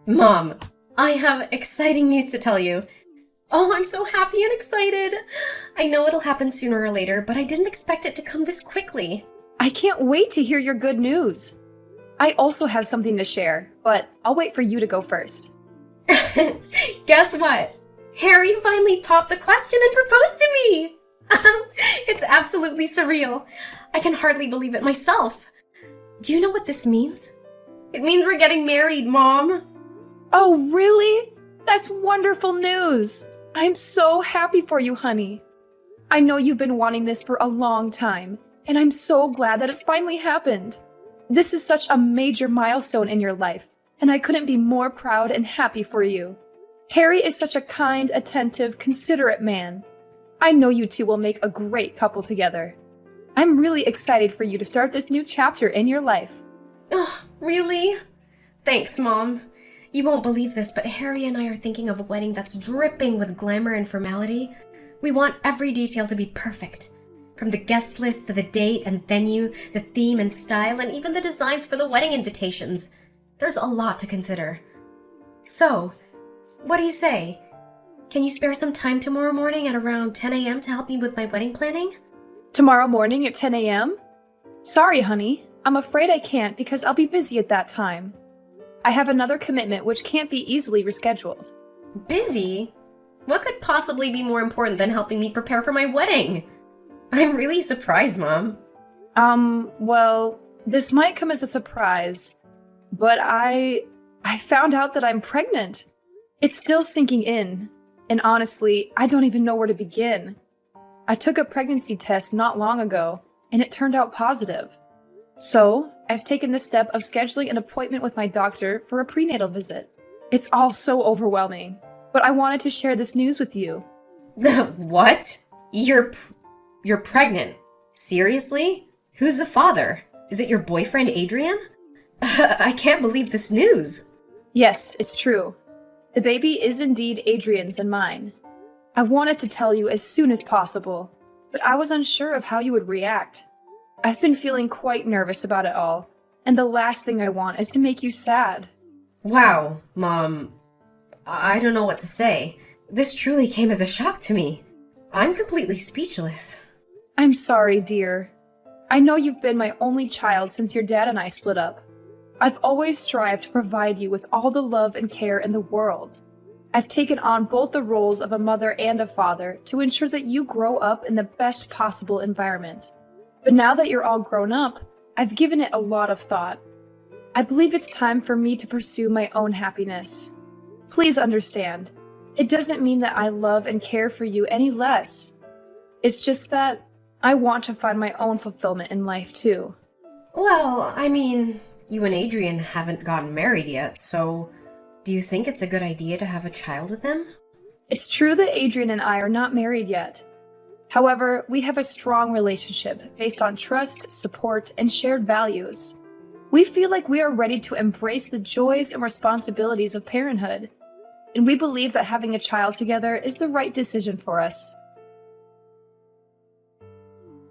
Mom, I have exciting news to tell you. Oh, I'm so happy and excited. I know it'll happen sooner or later, but I didn't expect it to come this quickly. I can't wait to hear your good news. I also have something to share, but I'll wait for you to go first. Guess what? Harry finally popped the question and proposed to me. It's absolutely surreal. I can hardly believe it myself. Do you know what this means? It means we're getting married, Mom. Oh, really? That's wonderful news. I'm so happy for you, honey. I know you've been wanting this for a long time, and I'm so glad that it's finally happened. This is such a major milestone in your life, and I couldn't be more proud and happy for you. Harry is such a kind, attentive, considerate man. I know you two will make a great couple together. I'm really excited for you to start this new chapter in your life. Oh, really? Thanks, Mom. You won't believe this, but Harry and I are thinking of a wedding that's dripping with glamour and formality. We want every detail to be perfect. From the guest list to the date and venue, the theme and style, and even the designs for the wedding invitations. There's a lot to consider. So, what do you say? Can you spare some time tomorrow morning at around 10 a.m. to help me with my wedding planning? Tomorrow morning at 10 a.m.? Sorry, honey. I'm afraid I can't because I'll be busy at that time. I have another commitment which can't be easily rescheduled. Busy? What could possibly be more important than helping me prepare for my wedding? I'm really surprised, Mom. Well, this might come as a surprise, but I found out that I'm pregnant. It's still sinking in, and honestly, I don't even know where to begin. I took a pregnancy test not long ago, and it turned out positive. So, I've taken the step of scheduling an appointment with my doctor for a prenatal visit. It's all so overwhelming, but I wanted to share this news with you. What? You're pregnant? Seriously? Who's the father? Is it your boyfriend, Adrian? I can't believe this news. Yes, it's true. The baby is indeed Adrian's and mine. I wanted to tell you as soon as possible, but I was unsure of how you would react. I've been feeling quite nervous about it all, and the last thing I want is to make you sad. Wow, Mom. I don't know what to say. This truly came as a shock to me. I'm completely speechless. I'm sorry, dear. I know you've been my only child since your dad and I split up. I've always strived to provide you with all the love and care in the world. I've taken on both the roles of a mother and a father to ensure that you grow up in the best possible environment. But now that you're all grown up, I've given it a lot of thought. I believe it's time for me to pursue my own happiness. Please understand, it doesn't mean that I love and care for you any less. It's just that I want to find my own fulfillment in life too. Well, I mean, you and Adrian haven't gotten married yet, so do you think it's a good idea to have a child with him? It's true that Adrian and I are not married yet. However, we have a strong relationship based on trust, support, and shared values. We feel like we are ready to embrace the joys and responsibilities of parenthood, and we believe that having a child together is the right decision for us.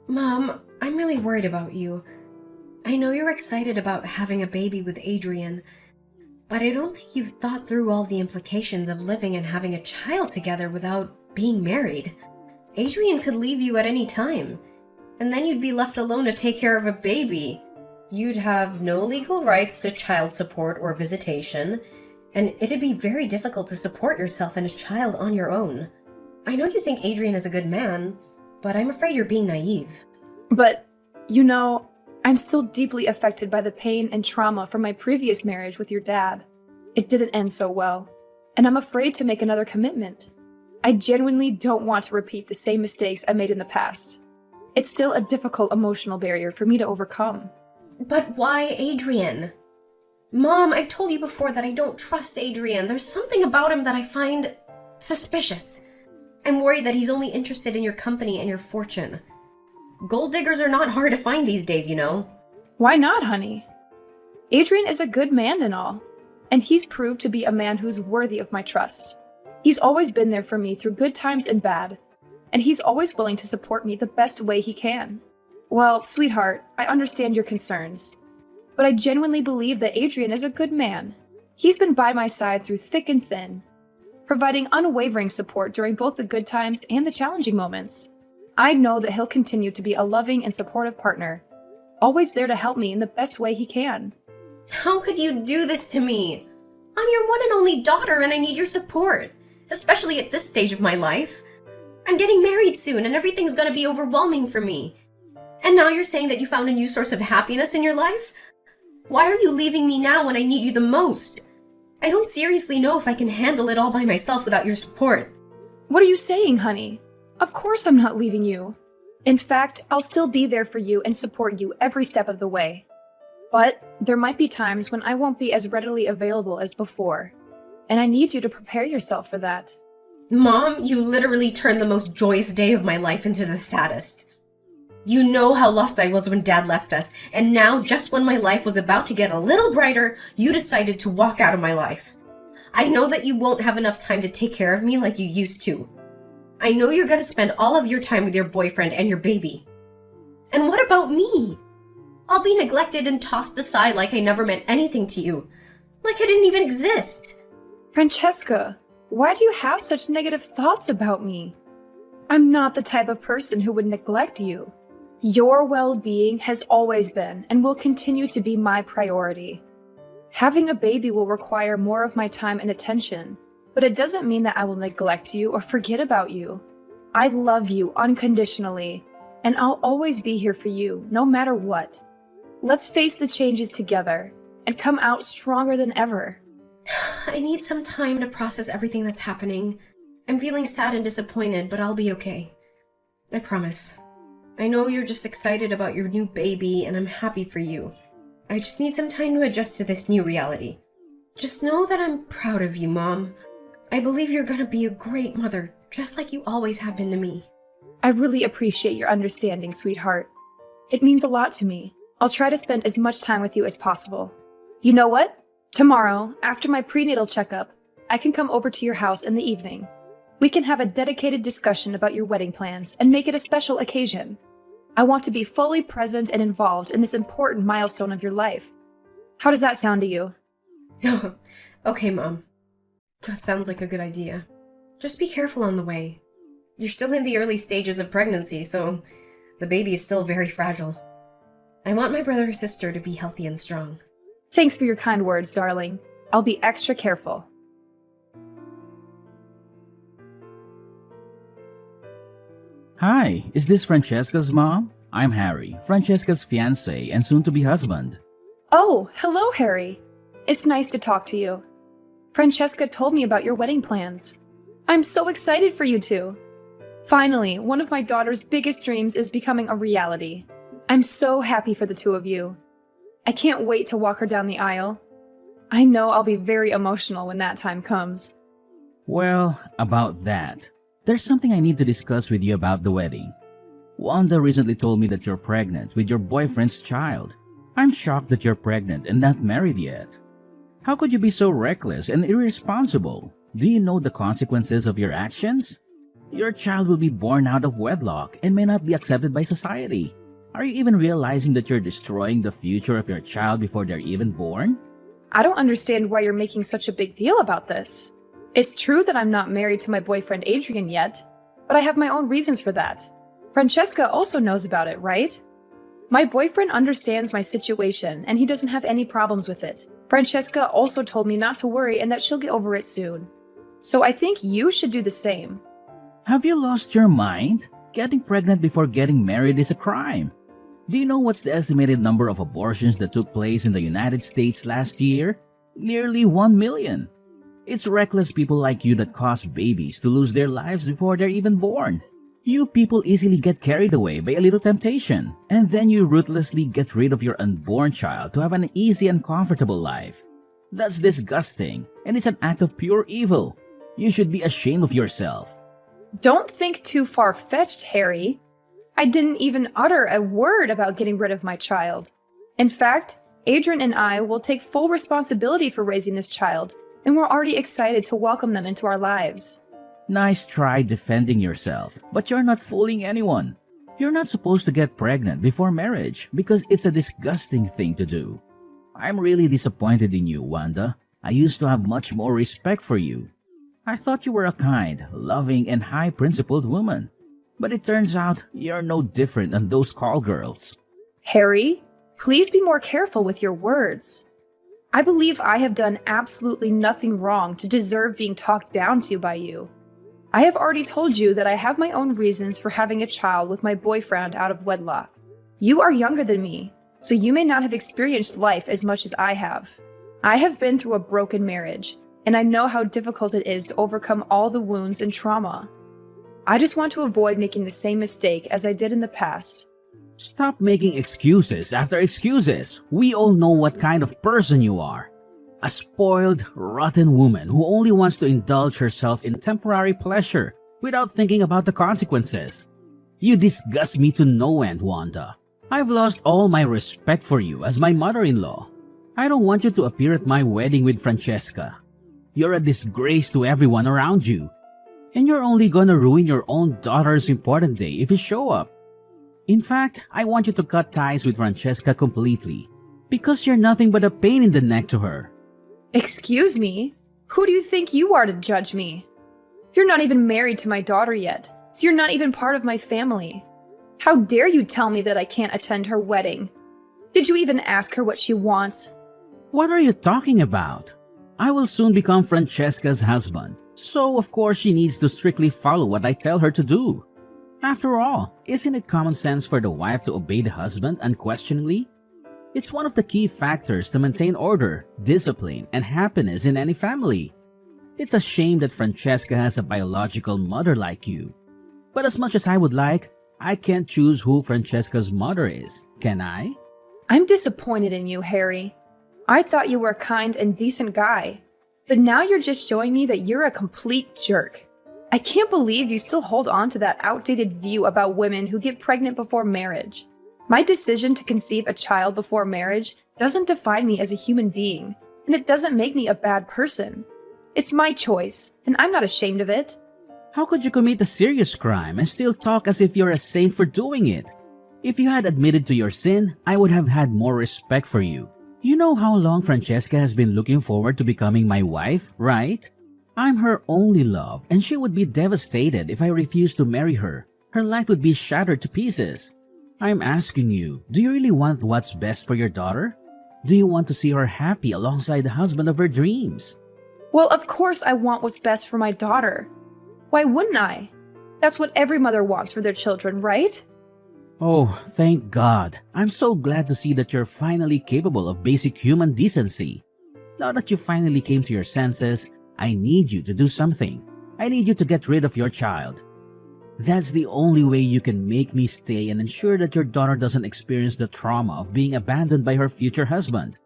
Mom, I'm really worried about you. I know you're excited about having a baby with Adrian, but I don't think you've thought through all the implications of living and having a child together without being married. Adrian could leave you at any time, and then you'd be left alone to take care of a baby. You'd have no legal rights to child support or visitation, and it'd be very difficult to support yourself and a child on your own. I know you think Adrian is a good man, but I'm afraid you're being naive. But, I'm still deeply affected by the pain and trauma from my previous marriage with your dad. It didn't end so well, and I'm afraid to make another commitment. I genuinely don't want to repeat the same mistakes I made in the past. It's still a difficult emotional barrier for me to overcome. But why Adrian? Mom, I've told you before that I don't trust Adrian. There's something about him that I find suspicious. I'm worried that he's only interested in your company and your fortune. Gold diggers are not hard to find these days, you know. Why not, honey? Adrian is a good man and all, and he's proved to be a man who's worthy of my trust. He's always been there for me through good times and bad, and he's always willing to support me the best way he can. Well, sweetheart, I understand your concerns, but I genuinely believe that Adrian is a good man. He's been by my side through thick and thin, providing unwavering support during both the good times and the challenging moments. I know that he'll continue to be a loving and supportive partner, always there to help me in the best way he can. How could you do this to me? I'm your one and only daughter and I need your support, especially at this stage of my life. I'm getting married soon and everything's gonna be overwhelming for me. And now you're saying that you found a new source of happiness in your life? Why are you leaving me now when I need you the most? I don't seriously know if I can handle it all by myself without your support. What are you saying, honey? Of course I'm not leaving you. In fact, I'll still be there for you and support you every step of the way. But there might be times when I won't be as readily available as before, and I need you to prepare yourself for that. Mom, you literally turned the most joyous day of my life into the saddest. You know how lost I was when Dad left us, and now, just when my life was about to get a little brighter, you decided to walk out of my life. I know that you won't have enough time to take care of me like you used to. I know you're gonna spend all of your time with your boyfriend and your baby. And what about me? I'll be neglected and tossed aside like I never meant anything to you. Like I didn't even exist. Francesca, why do you have such negative thoughts about me? I'm not the type of person who would neglect you. Your well-being has always been and will continue to be my priority. Having a baby will require more of my time and attention, but it doesn't mean that I will neglect you or forget about you. I love you unconditionally, and I'll always be here for you, no matter what. Let's face the changes together and come out stronger than ever. I need some time to process everything that's happening. I'm feeling sad and disappointed, but I'll be okay. I promise. I know you're just excited about your new baby, and I'm happy for you. I just need some time to adjust to this new reality. Just know that I'm proud of you, Mom. I believe you're gonna be a great mother, just like you always have been to me. I really appreciate your understanding, sweetheart. It means a lot to me. I'll try to spend as much time with you as possible. You know what? Tomorrow, after my prenatal checkup, I can come over to your house in the evening. We can have a dedicated discussion about your wedding plans and make it a special occasion. I want to be fully present and involved in this important milestone of your life. How does that sound to you? Okay, Mom. That sounds like a good idea. Just be careful on the way. You're still in the early stages of pregnancy, so the baby is still very fragile. I want my brother or sister to be healthy and strong. Thanks for your kind words, darling. I'll be extra careful. Hi, is this Francesca's mom? I'm Harry, Francesca's fiancé and soon-to-be husband. Oh, hello, Harry. It's nice to talk to you. Francesca told me about your wedding plans. I'm so excited for you two. Finally, one of my daughter's biggest dreams is becoming a reality. I'm so happy for the two of you. I can't wait to walk her down the aisle. I know I'll be very emotional when that time comes. Well, about that, there's something I need to discuss with you about the wedding. Wanda recently told me that you're pregnant with your boyfriend's child. I'm shocked that you're pregnant and not married yet. How could you be so reckless and irresponsible? Do you know the consequences of your actions? Your child will be born out of wedlock and may not be accepted by society. Are you even realizing that you're destroying the future of your child before they're even born? I don't understand why you're making such a big deal about this. It's true that I'm not married to my boyfriend Adrian yet, but I have my own reasons for that. Francesca also knows about it, right? My boyfriend understands my situation and he doesn't have any problems with it. Francesca also told me not to worry and that she'll get over it soon. So I think you should do the same. Have you lost your mind? Getting pregnant before getting married is a crime. Do you know what's the estimated number of abortions that took place in the United States last year? Nearly 1 million. It's reckless people like you that cause babies to lose their lives before they're even born. You people easily get carried away by a little temptation, and then you ruthlessly get rid of your unborn child to have an easy and comfortable life. That's disgusting, and it's an act of pure evil. You should be ashamed of yourself. Don't think too far-fetched, Harry. I didn't even utter a word about getting rid of my child. In fact, Adrian and I will take full responsibility for raising this child, and we're already excited to welcome them into our lives. Nice try defending yourself, but you're not fooling anyone. You're not supposed to get pregnant before marriage because it's a disgusting thing to do. I'm really disappointed in you, Wanda. I used to have much more respect for you. I thought you were a kind, loving, and high-principled woman. But it turns out you're no different than those call girls. Harry, please be more careful with your words. I believe I have done absolutely nothing wrong to deserve being talked down to by you. I have already told you that I have my own reasons for having a child with my boyfriend out of wedlock. You are younger than me, so you may not have experienced life as much as I have. I have been through a broken marriage, and I know how difficult it is to overcome all the wounds and trauma. I just want to avoid making the same mistake as I did in the past. Stop making excuses after excuses. We all know what kind of person you are. A spoiled, rotten woman who only wants to indulge herself in temporary pleasure without thinking about the consequences. You disgust me to no end, Wanda. I've lost all my respect for you as my mother-in-law. I don't want you to appear at my wedding with Francesca. You're a disgrace to everyone around you. And you're only gonna ruin your own daughter's important day if you show up. In fact, I want you to cut ties with Francesca completely, because you're nothing but a pain in the neck to her. Excuse me? Who do you think you are to judge me? You're not even married to my daughter yet, so you're not even part of my family. How dare you tell me that I can't attend her wedding? Did you even ask her what she wants? What are you talking about? I will soon become Francesca's husband, so of course she needs to strictly follow what I tell her to do. After all, isn't it common sense for the wife to obey the husband unquestioningly? It's one of the key factors to maintain order, discipline, and happiness in any family. It's a shame that Francesca has a biological mother like you. But as much as I would like, I can't choose who Francesca's mother is, can I? I'm disappointed in you, Harry. I thought you were a kind and decent guy, but now you're just showing me that you're a complete jerk. I can't believe you still hold on to that outdated view about women who get pregnant before marriage. My decision to conceive a child before marriage doesn't define me as a human being, and it doesn't make me a bad person. It's my choice, and I'm not ashamed of it. How could you commit a serious crime and still talk as if you're a saint for doing it? If you had admitted to your sin, I would have had more respect for you. You know how long Francesca has been looking forward to becoming my wife, right? I'm her only love, and she would be devastated if I refused to marry her. Her life would be shattered to pieces. I'm asking you, do you really want what's best for your daughter? Do you want to see her happy alongside the husband of her dreams? Well, of course I want what's best for my daughter. Why wouldn't I? That's what every mother wants for their children, right? Oh, thank God. I'm so glad to see that you're finally capable of basic human decency. Now that you finally came to your senses, I need you to do something. I need you to get rid of your child. That's the only way you can make me stay and ensure that your daughter doesn't experience the trauma of being abandoned by her future husband.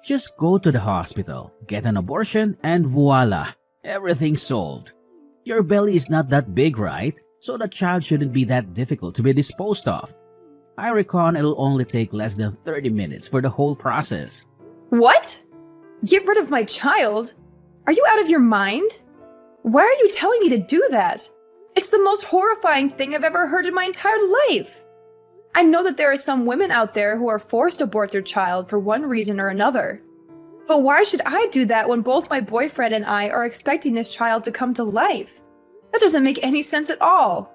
Just go to the hospital, get an abortion, and voila, everything's solved. Your belly is not that big, right? So the child shouldn't be that difficult to be disposed of. I reckon it'll only take less than 30 minutes for the whole process. What? Get rid of my child? Are you out of your mind? Why are you telling me to do that? It's the most horrifying thing I've ever heard in my entire life. I know that there are some women out there who are forced to abort their child for one reason or another. But why should I do that when both my boyfriend and I are expecting this child to come to life? That doesn't make any sense at all.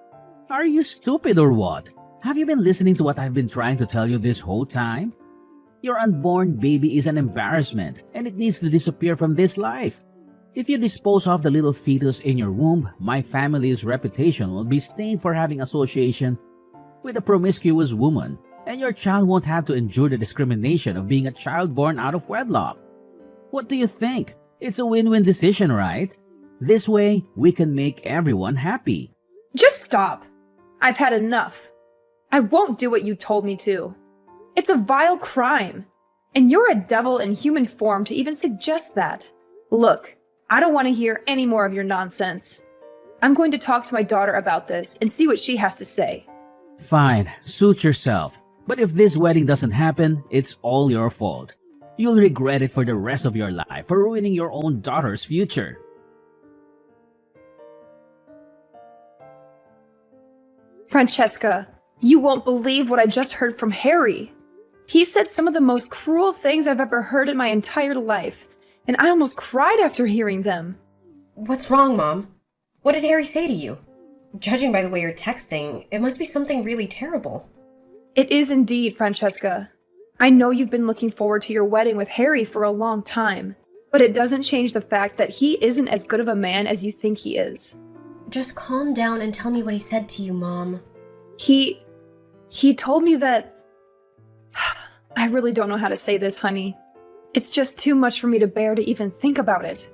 Are you stupid or what? Have you been listening to what I've been trying to tell you this whole time? Your unborn baby is an embarrassment and it needs to disappear from this life. If you dispose of the little fetus in your womb, my family's reputation will be stained for having association with a promiscuous woman, and your child won't have to endure the discrimination of being a child born out of wedlock. What do you think? It's a win-win decision, right? This way, we can make everyone happy. Just stop. I've had enough. I won't do what you told me to. It's a vile crime. And you're a devil in human form to even suggest that. Look, I don't want to hear any more of your nonsense. I'm going to talk to my daughter about this and see what she has to say. Fine, suit yourself. But if this wedding doesn't happen, it's all your fault. You'll regret it for the rest of your life for ruining your own daughter's future. Francesca, you won't believe what I just heard from Harry. He said some of the most cruel things I've ever heard in my entire life, and I almost cried after hearing them. What's wrong, Mom? What did Harry say to you? Judging by the way you're texting, it must be something really terrible. It is indeed, Francesca. I know you've been looking forward to your wedding with Harry for a long time, but it doesn't change the fact that he isn't as good of a man as you think he is. Just calm down and tell me what he said to you, Mom. He told me that... I really don't know how to say this, honey. It's just too much for me to bear to even think about it.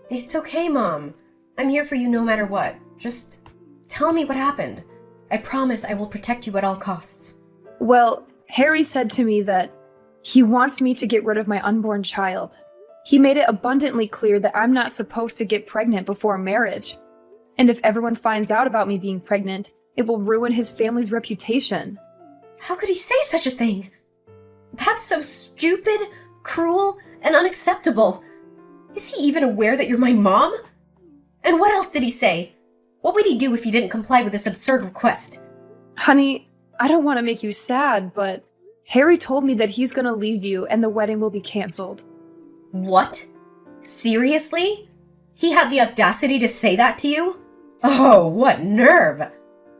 It's okay, Mom. I'm here for you no matter what. Just tell me what happened. I promise I will protect you at all costs. Well, Harry said to me that he wants me to get rid of my unborn child. He made it abundantly clear that I'm not supposed to get pregnant before marriage. And if everyone finds out about me being pregnant, it will ruin his family's reputation. How could he say such a thing? That's so stupid, cruel, and unacceptable. Is he even aware that you're my mom? And what else did he say? What would he do if you didn't comply with this absurd request? Honey, I don't want to make you sad, but Harry told me that he's going to leave you and the wedding will be canceled. What? Seriously? He had the audacity to say that to you? Oh, what nerve!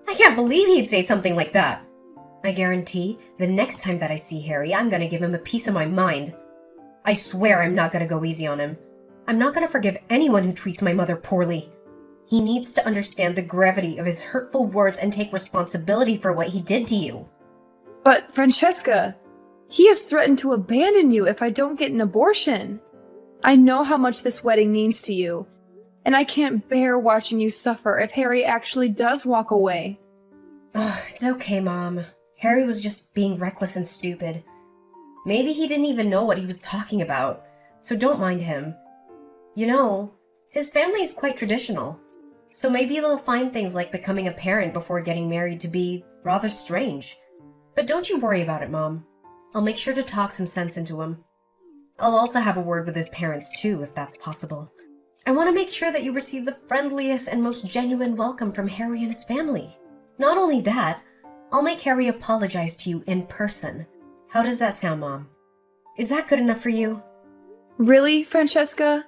I can't believe he'd say something like that. I guarantee the next time that I see Harry, I'm gonna give him a piece of my mind. I swear I'm not gonna go easy on him. I'm not gonna forgive anyone who treats my mother poorly. He needs to understand the gravity of his hurtful words and take responsibility for what he did to you. But, Francesca, he has threatened to abandon you if I don't get an abortion. I know how much this wedding means to you, and I can't bear watching you suffer if Harry actually does walk away. It's okay, Mom. Harry was just being reckless and stupid. Maybe he didn't even know what he was talking about, so don't mind him. You know, his family is quite traditional, so maybe they'll find things like becoming a parent before getting married to be rather strange. But don't you worry about it, Mom. I'll make sure to talk some sense into him. I'll also have a word with his parents too, if that's possible. I want to make sure that you receive the friendliest and most genuine welcome from Harry and his family. Not only that, I'll make Harry apologize to you in person. How does that sound, Mom? Is that good enough for you? Really, Francesca?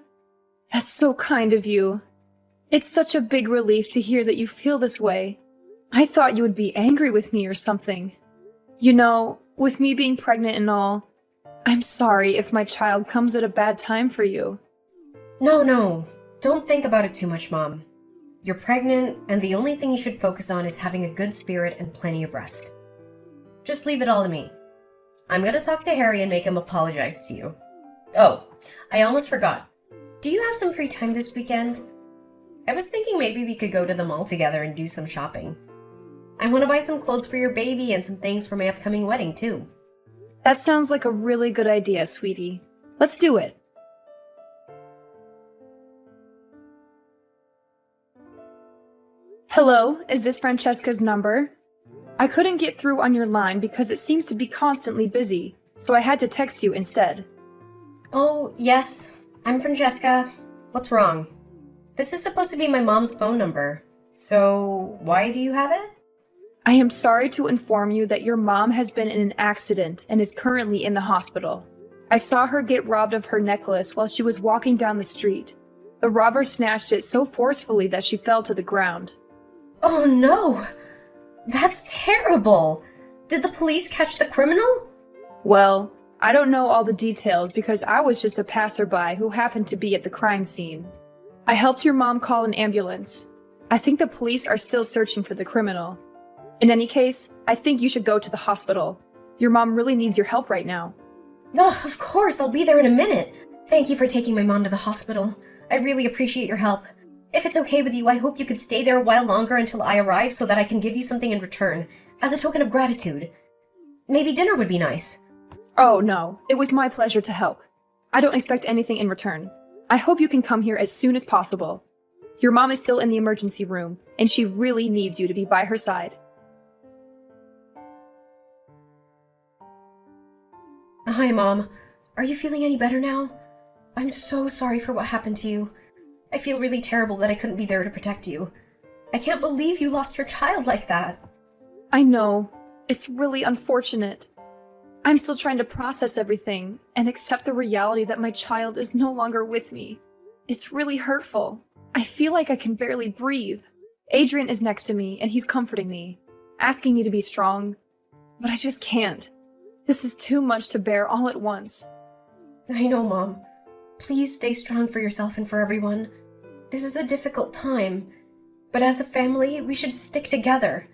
That's so kind of you. It's such a big relief to hear that you feel this way. I thought you would be angry with me or something. You know, with me being pregnant and all, I'm sorry if my child comes at a bad time for you. No. Don't think about it too much, Mom. You're pregnant, and the only thing you should focus on is having a good spirit and plenty of rest. Just leave it all to me. I'm gonna talk to Harry and make him apologize to you. Oh, I almost forgot. Do you have some free time this weekend? I was thinking maybe we could go to the mall together and do some shopping. I want to buy some clothes for your baby and some things for my upcoming wedding, too. That sounds like a really good idea, sweetie. Let's do it. Hello, is this Francesca's number? I couldn't get through on your line because it seems to be constantly busy, so I had to text you instead. Oh, yes. I'm Francesca. What's wrong? This is supposed to be my mom's phone number. So, why do you have it? I am sorry to inform you that your mom has been in an accident and is currently in the hospital. I saw her get robbed of her necklace while she was walking down the street. The robber snatched it so forcefully that she fell to the ground. Oh no! That's terrible! Did the police catch the criminal? Well, I don't know all the details because I was just a passerby who happened to be at the crime scene. I helped your mom call an ambulance. I think the police are still searching for the criminal. In any case, I think you should go to the hospital. Your mom really needs your help right now. Oh, of course, I'll be there in a minute. Thank you for taking my mom to the hospital. I really appreciate your help. If it's okay with you, I hope you could stay there a while longer until I arrive so that I can give you something in return, as a token of gratitude. Maybe dinner would be nice. Oh no, it was my pleasure to help. I don't expect anything in return. I hope you can come here as soon as possible. Your mom is still in the emergency room, and she really needs you to be by her side. Hi, Mom. Are you feeling any better now? I'm so sorry for what happened to you. I feel really terrible that I couldn't be there to protect you. I can't believe you lost your child like that. I know. It's really unfortunate. I'm still trying to process everything and accept the reality that my child is no longer with me. It's really hurtful. I feel like I can barely breathe. Adrian is next to me and he's comforting me, asking me to be strong, but I just can't. This is too much to bear all at once. I know, Mom. Please stay strong for yourself and for everyone. This is a difficult time, but as a family, we should stick together.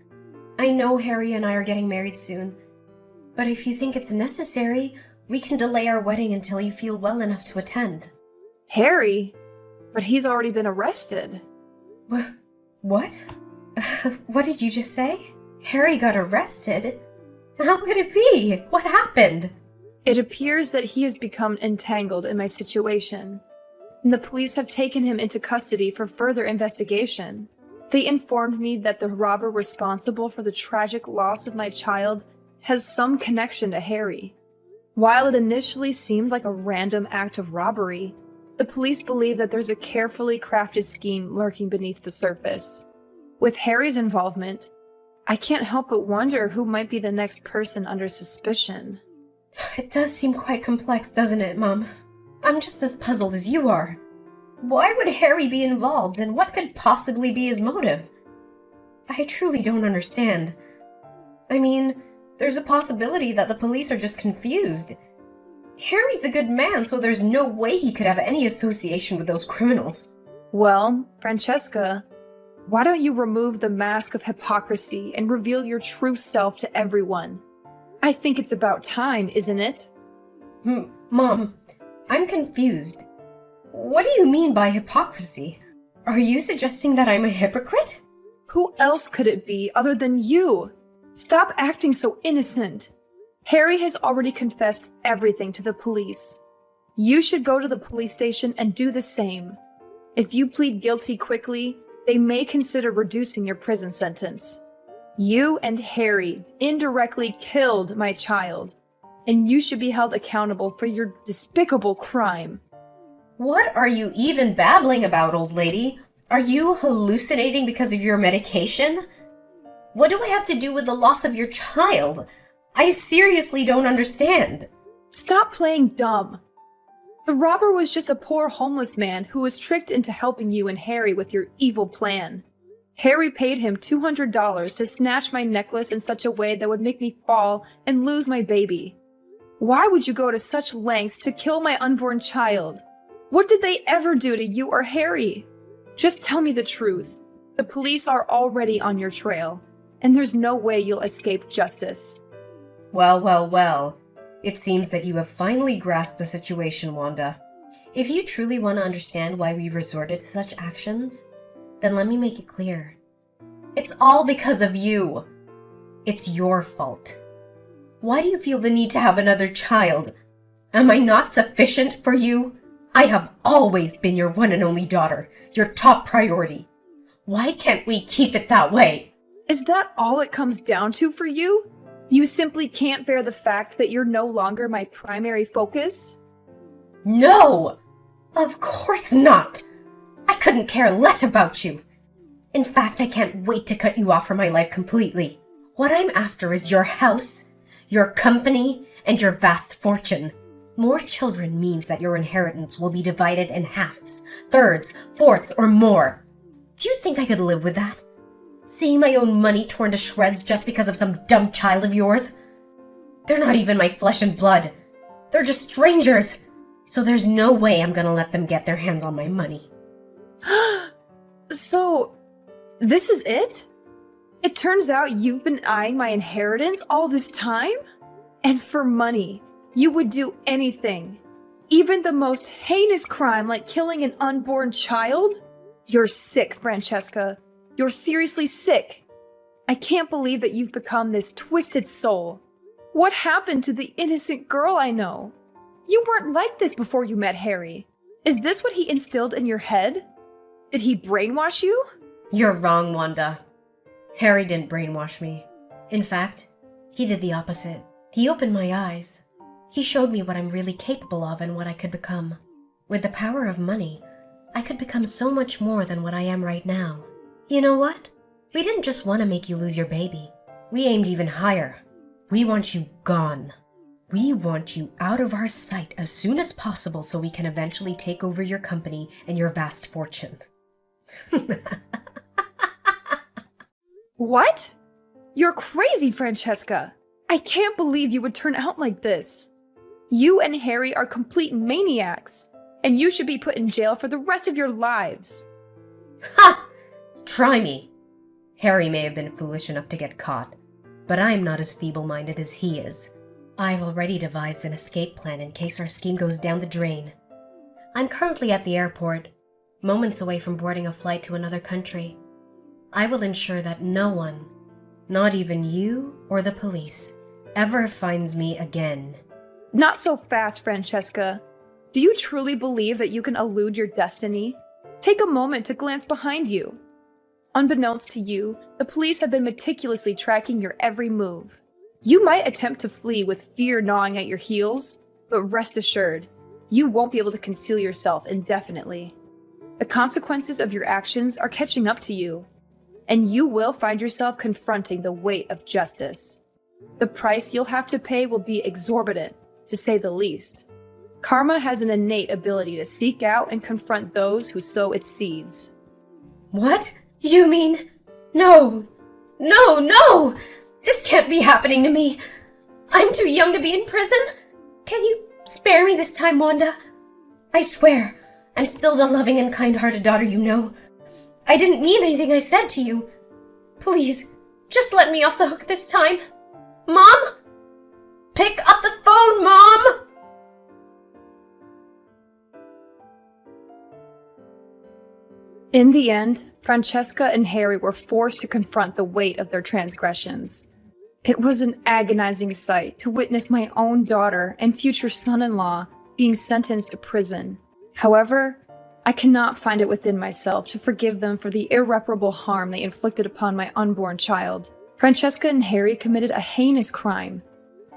I know Harry and I are getting married soon, but if you think it's necessary, we can delay our wedding until you feel well enough to attend. Harry? But he's already been arrested. What? What did you just say? Harry got arrested? How could it be? What happened? It appears that he has become entangled in my situation. The police have taken him into custody for further investigation. They informed me that the robber responsible for the tragic loss of my child has some connection to Harry. While it initially seemed like a random act of robbery, the police believe that there's a carefully crafted scheme lurking beneath the surface. With Harry's involvement, I can't help but wonder who might be the next person under suspicion. It does seem quite complex, doesn't it, Mom? I'm just as puzzled as you are. Why would Harry be involved, and what could possibly be his motive? I truly don't understand. I mean, there's a possibility that the police are just confused. Harry's a good man, so there's no way he could have any association with those criminals. Well, Francesca, why don't you remove the mask of hypocrisy and reveal your true self to everyone? I think it's about time, isn't it? Mom, I'm confused. What do you mean by hypocrisy? Are you suggesting that I'm a hypocrite? Who else could it be other than you? Stop acting so innocent. Harry has already confessed everything to the police. You should go to the police station and do the same. If you plead guilty quickly, they may consider reducing your prison sentence. You and Harry indirectly killed my child, and you should be held accountable for your despicable crime. What are you even babbling about, old lady? Are you hallucinating because of your medication? What do I have to do with the loss of your child? I seriously don't understand. Stop playing dumb. The robber was just a poor homeless man who was tricked into helping you and Harry with your evil plan. Harry paid him $200 to snatch my necklace in such a way that would make me fall and lose my baby. Why would you go to such lengths to kill my unborn child? What did they ever do to you or Harry? Just tell me the truth. The police are already on your trail, and there's no way you'll escape justice. Well. It seems that you have finally grasped the situation, Wanda. If you truly want to understand why we resorted to such actions, then let me make it clear. It's all because of you. It's your fault. Why do you feel the need to have another child? Am I not sufficient for you? I have always been your one and only daughter, your top priority. Why can't we keep it that way? Is that all it comes down to for you? You simply can't bear the fact that you're no longer my primary focus? No! Of course not! I couldn't care less about you. In fact, I can't wait to cut you off from my life completely. What I'm after is your house, your company, and your vast fortune. More children means that your inheritance will be divided in halves, thirds, fourths, or more. Do you think I could live with that? Seeing my own money torn to shreds just because of some dumb child of yours? They're not even my flesh and blood. They're just strangers. So there's no way I'm gonna let them get their hands on my money. So, this is it? It turns out you've been eyeing my inheritance all this time? And for money, you would do anything. Even the most heinous crime like killing an unborn child? You're sick, Francesca. You're seriously sick. I can't believe that you've become this twisted soul. What happened to the innocent girl I know? You weren't like this before you met Harry. Is this what he instilled in your head? Did he brainwash you? You're wrong, Wanda. Harry didn't brainwash me. In fact, he did the opposite. He opened my eyes. He showed me what I'm really capable of and what I could become. With the power of money, I could become so much more than what I am right now. You know what? We didn't just want to make you lose your baby. We aimed even higher. We want you gone. We want you out of our sight as soon as possible so we can eventually take over your company and your vast fortune. What? You're crazy, Francesca. I can't believe you would turn out like this. You and Harry are complete maniacs, and you should be put in jail for the rest of your lives. Ha! Try me. Harry may have been foolish enough to get caught, but I am not as feeble-minded as he is. I've already devised an escape plan in case our scheme goes down the drain. I'm currently at the airport, moments away from boarding a flight to another country. I will ensure that no one, not even you or the police, ever finds me again. Not so fast, Francesca. Do you truly believe that you can elude your destiny? Take a moment to glance behind you. Unbeknownst to you, the police have been meticulously tracking your every move. You might attempt to flee with fear gnawing at your heels, but rest assured, you won't be able to conceal yourself indefinitely. The consequences of your actions are catching up to you, and you will find yourself confronting the weight of justice. The price you'll have to pay will be exorbitant, to say the least. Karma has an innate ability to seek out and confront those who sow its seeds. What? You mean? No! No, no! This can't be happening to me. I'm too young to be in prison. Can you spare me this time, Wanda? I swear, I'm still the loving and kind-hearted daughter you know. I didn't mean anything I said to you. Please, just let me off the hook this time. Mom? Pick up the phone, Mom! In the end, Francesca and Harry were forced to confront the weight of their transgressions. It was an agonizing sight to witness my own daughter and future son-in-law being sentenced to prison. However, I cannot find it within myself to forgive them for the irreparable harm they inflicted upon my unborn child. Francesca and Harry committed a heinous crime.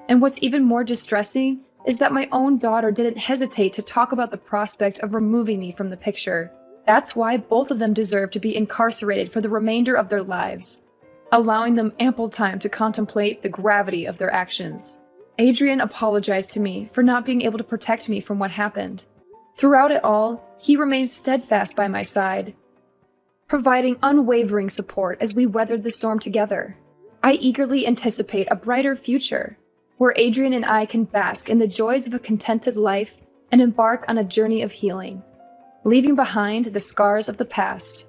And what's even more distressing is that my own daughter didn't hesitate to talk about the prospect of removing me from the picture. That's why both of them deserve to be incarcerated for the remainder of their lives, allowing them ample time to contemplate the gravity of their actions. Adrian apologized to me for not being able to protect me from what happened. Throughout it all, he remained steadfast by my side, providing unwavering support as we weathered the storm together. I eagerly anticipate a brighter future, where Adrian and I can bask in the joys of a contented life and embark on a journey of healing, leaving behind the scars of the past.